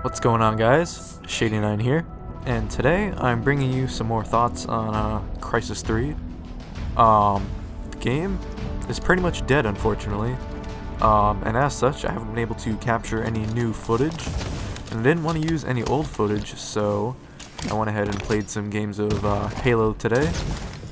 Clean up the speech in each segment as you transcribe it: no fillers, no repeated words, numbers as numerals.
What's going on, guys? Shady9 here, and today I'm bringing you some more thoughts on Crysis 3. The game is pretty much dead, unfortunately, and as such I haven't been able to capture any new footage, and I didn't want to use any old footage, so I went ahead and played some games of Halo today,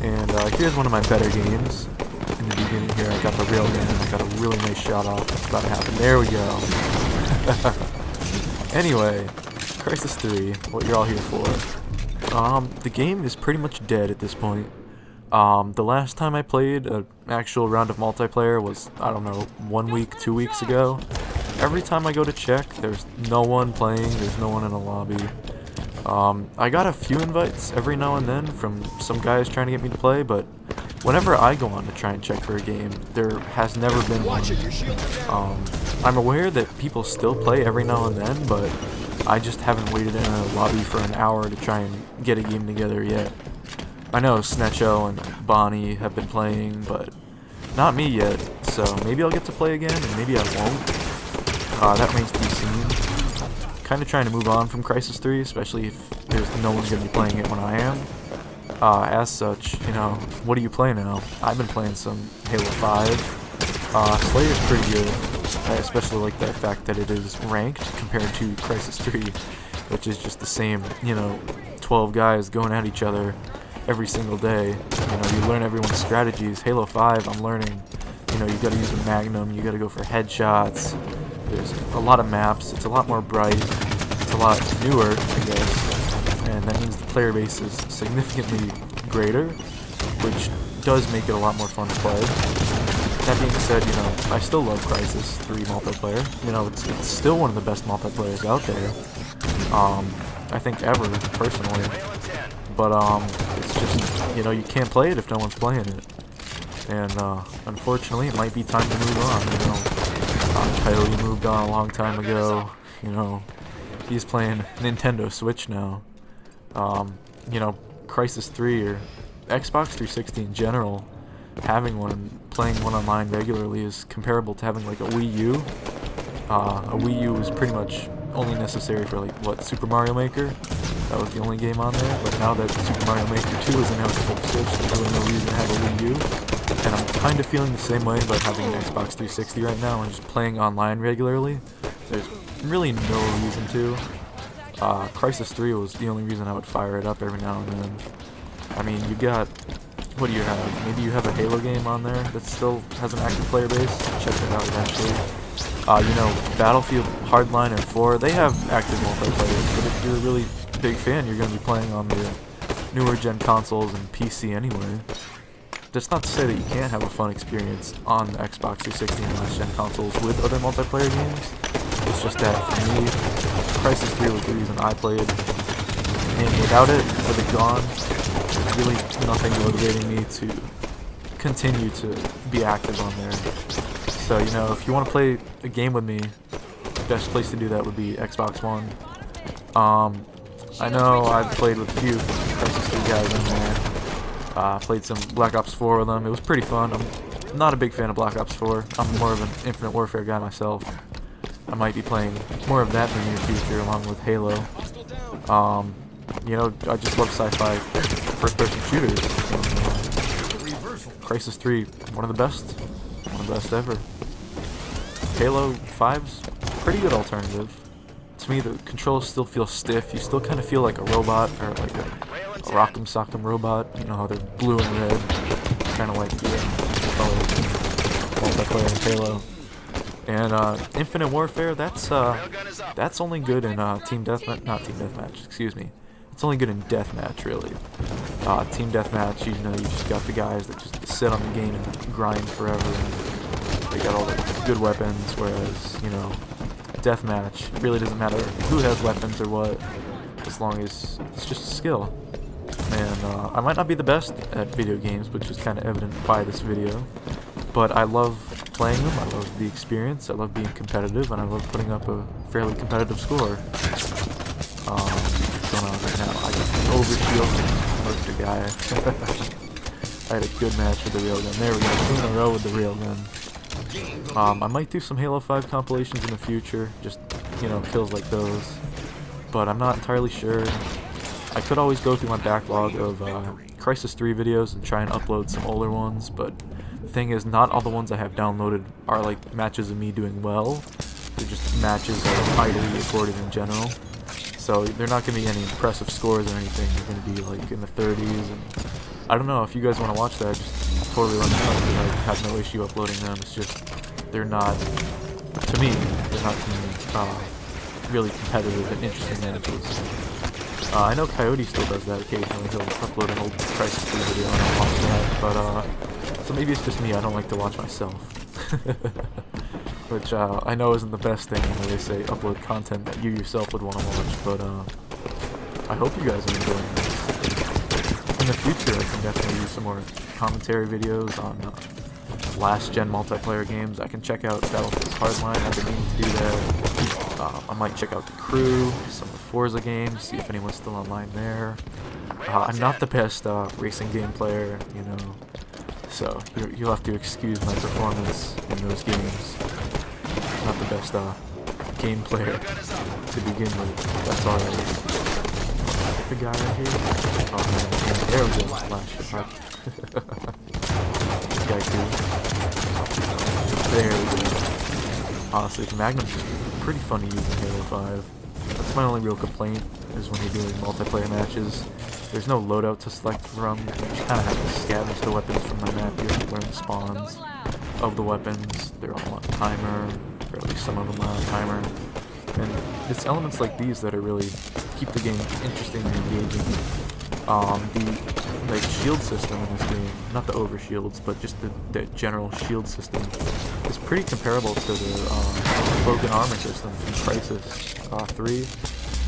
and here's one of my better games. In the beginning here, I got the railgun, I got a really nice shot off. It's about to happen. There we go. Anyway, Crysis 3, what you're all here for. The game is pretty much dead at this point. The last time I played an actual round of multiplayer was, I don't know, 1 week, 2 weeks ago. Every time I go to check, there's no one playing, there's no one in the lobby. I got a few invites every now and then from some guys trying to get me to play, but whenever I go on to try and check for a game, there has never been one. I'm aware that people still play every now and then, but I just haven't waited in a lobby for an hour to try and get a game together yet. I know Snetcho and Bonnie have been playing, but not me yet, so maybe I'll get to play again, and maybe I won't. That remains to be seen. Kind of trying to move on from Crysis 3, especially if there's no one going to be playing it when I am. As such, you know, what do you play now? I've been playing some Halo 5. Slayer's pretty good. I especially like the fact that it is ranked compared to Crysis 3, which is just the same, you know, 12 guys going at each other every single day. You know, you learn everyone's strategies. Halo 5, I'm learning, you know, you gotta use a Magnum, you gotta go for headshots. There's a lot of maps, it's a lot more bright, it's a lot newer, I guess, and that means the player base is significantly greater, which does make it a lot more fun to play. That being said, you know, I still love Crysis 3 multiplayer. You know, it's still one of the best multiplayers out there. I think ever, personally. But, it's just, you know, you can't play it if no one's playing it. And, unfortunately, it might be time to move on, you know. Coyote moved on a long time ago, you know. He's playing Nintendo Switch now. You know, Crysis 3 or Xbox 360 in general, having one and playing one online regularly is comparable to having like a Wii U. A Wii U was pretty much only necessary for like, what, Super Mario Maker? That was the only game on there, but now that Super Mario Maker 2 is announced for the Switch, there's really no reason to have a Wii U. And I'm kind of feeling the same way about having an Xbox 360 right now and just playing online regularly. There's really no reason to. Crysis 3 was the only reason I would fire it up every now and then. I mean, you got, what do you have? Maybe you have a Halo game on there that still has an active player base. Check that out eventually. You know, Battlefield Hardline 4, they have active multiplayer, but if you're a really big fan, you're going to be playing on the newer gen consoles and PC anyway. That's not to say that you can't have a fun experience on the Xbox 360 and last gen consoles with other multiplayer games. It's just that for me, Crysis 3 was the reason I played, and without it, with it gone, there's really nothing motivating me to continue to be active on there. So, you know, if you want to play a game with me, the best place to do that would be Xbox One. I know I've played with a few Crysis 3 guys in there. Played some Black Ops 4 with them. It was pretty fun. I'm not a big fan of Black Ops 4. I'm more of an Infinite Warfare guy myself. I might be playing more of that in the near future along with Halo. You know, I just love sci-fi first-person shooters. Crysis 3, one of the best ever. Halo 5's pretty good alternative. To me, the controls still feel stiff. You still kind of feel like a robot, or like a Rock'em Sock'em robot. You know how they're blue and red, kind of like the multiplayer in Halo. And Infinite Warfare, that's only good in Team Deathmatch, excuse me. It's only good in Deathmatch, really. Team Deathmatch, you know, you just got the guys that just sit on the game and grind forever, and they got all the good weapons, whereas, you know, Deathmatch, it really doesn't matter who has weapons or what, as long as it's just skill. And I might not be the best at video games, which is kind of evident by this video, but I love playing them, I love the experience, I love being competitive, and I love putting up a fairly competitive score. What's going on right now? I got an overshield, most a guy. I had a good match with the railgun. There we go, 2 in a row with the railgun. I might do some Halo 5 compilations in the future, just, you know, kills like those. but I'm not entirely sure. I could always go through my backlog of Crysis 3 videos and try and upload some older ones, but the thing is, not all the ones I have downloaded are like matches of me doing well. They're just matches that are idly recorded in general. So they're not going to be any impressive scores or anything. They're going to be like in the 30s, and I don't know, if you guys want to watch that, just totally let me know, because I have no issue uploading them. It's just, they're not, to me, really competitive and interesting matches. I know Coyote still does that occasionally. He'll upload an old Crysis 3 video and I'll watch that, but so maybe it's just me, I don't like to watch myself. Which I know isn't the best thing when they say upload content that you yourself would want to watch, but I hope you guys are enjoying this. In the future, I can definitely use some more commentary videos on last-gen multiplayer games. I can check out Battlefield Hardline, I've been meaning to do that. I might check out The Crew, some of the Forza games, see if anyone's still online there. I'm not the best racing game player, you know, so you'll have to excuse my performance in those games. Not the best game player to begin with. That's alright. The guy right here. Oh man, there we go. Last shot. This guy too. There we go. Honestly, the Magnum's pretty fun to use in Halo 5. That's my only real complaint, is when you're doing multiplayer matches. There's no loadout to select from. You kind of have to scavenge the weapons from the map. You have to learn the spawns of the weapons. They're all on timer, or at least some of them are on timer. And it's elements like these that are really keep the game interesting and engaging. The shield system in this game, not the overshields, but just the general shield system, is pretty comparable to the broken armor system from Crysis 3.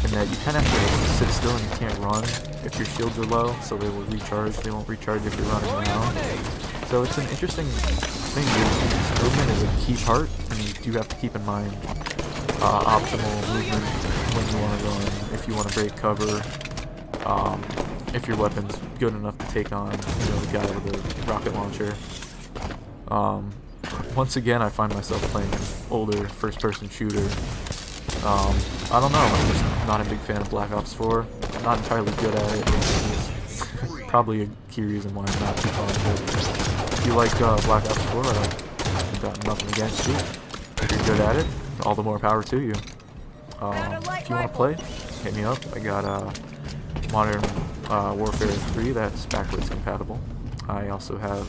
In that you kind of have to sit still and you can't run if your shields are low, so they will recharge. They won't recharge if you're running around. So it's an interesting thing. Movement is a key part, and you do have to keep in mind optimal movement when you want to run, if you want to break cover, if your weapon's good enough to take on, you know, the guy with the rocket launcher. Once again, I find myself playing an older first-person shooter. I don't know, I'm just not a big fan of Black Ops 4. I'm not entirely good at it. It's probably a key reason why I'm not too fond of it. If you like Black Ops 4, I've got nothing against you. If you're good at it, all the more power to you. If you want to play, hit me up. I got Modern Warfare 3 that's backwards compatible. I also have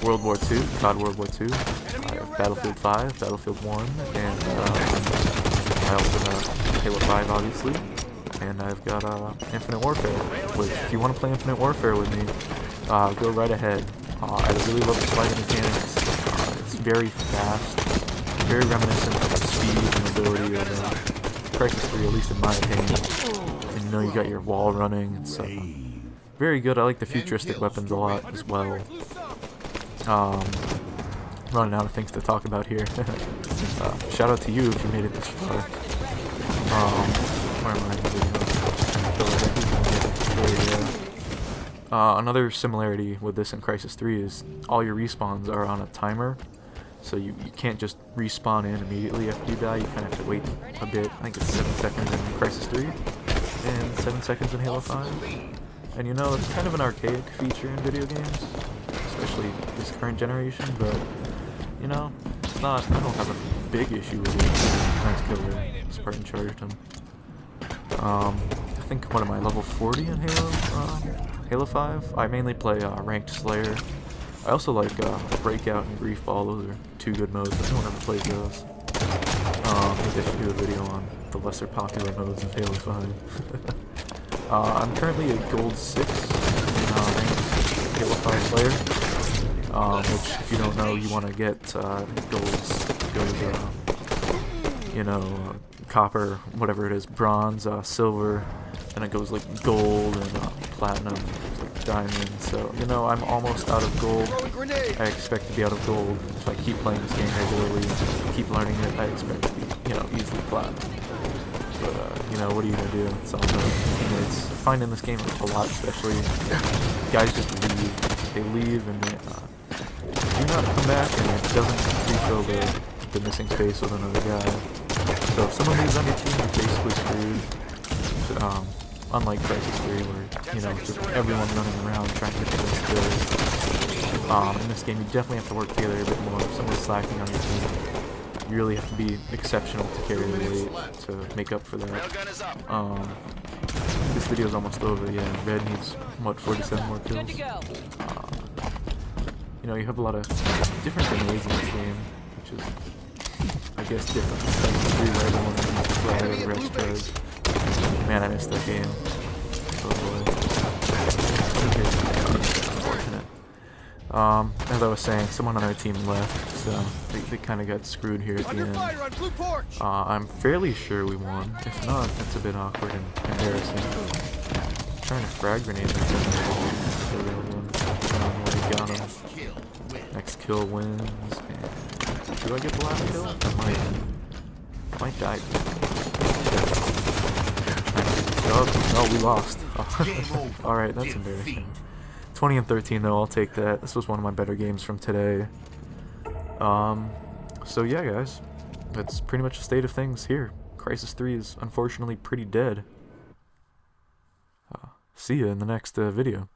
World War II, COD World War II. I have Battlefield 5, Battlefield 1, and I also have Halo 5, obviously. And I've got Infinite Warfare, which, if you want to play Infinite Warfare with me, go right ahead. I really love the fighting mechanics. It's very fast, very reminiscent of the speed and ability of Crysis 3, at least in my opinion. And you know, you got your wall running. It's very good. I like the futuristic weapons a lot as well. Running out of things to talk about here. Shout out to you if you made it this far. Where am I? Another similarity with this in Crysis 3 is all your respawns are on a timer. So you can't just respawn in immediately after you die. You kind of have to wait a bit. I think it's 7 seconds in Crysis 3 and 7 seconds in Halo 5. And you know, it's kind of an archaic feature in video games, especially this current generation, but you know, it's not, I don't have a big issue with it. Nice killer. Spartan charged him. I think, what am I, level 40 in Halo 5? I mainly play Ranked Slayer. I also like Breakout and Grief Ball. Those are two good modes, but no one ever plays those. Maybe I should do a video on the lesser popular modes of Halo 5. I'm currently a Gold 6 in Halo 5 Slayer, which, if you don't know, you want to get golds, you know, copper, whatever it is, bronze, silver, and it goes like gold and platinum, like diamond. So, you know, I'm almost out of gold. I expect to be out of gold. If I keep playing this game regularly, keep learning it, I expect to be, you know, easily platinum. But, you know, what are you gonna do? It's all about teammates. I find in this game a lot, especially, guys just leave. They leave and they do not come back, and it doesn't refill the the missing space with another guy. So if someone moves on your team, you're basically screwed. Unlike Crysis 3, where, you know, just everyone running around trying to get the best kills. In this game, you definitely have to work together a bit more. If someone's slacking on your team, you really have to be exceptional to carry the weight to make up for that. This video's almost over. Yeah, Red needs, what, 47 more kills? You know, you have a lot of different grenades in this game, which is, I guess, different. Like the 3 red ones, fly over red spreads. Man, I missed that game. Oh boy. Unfortunate. As I was saying, someone on our team left, so they kind of got screwed here at the end. I'm fairly sure we won. If not, that's a bit awkward and embarrassing. I'm trying to frag grenade that got him. Next kill wins. And do I get the last kill? I might die. Oh, no, we lost. Alright, that's embarrassing. 20 and 13 though, I'll take that. This was one of my better games from today. So yeah guys, that's pretty much the state of things here. Crysis 3 is unfortunately pretty dead. See ya in the next video.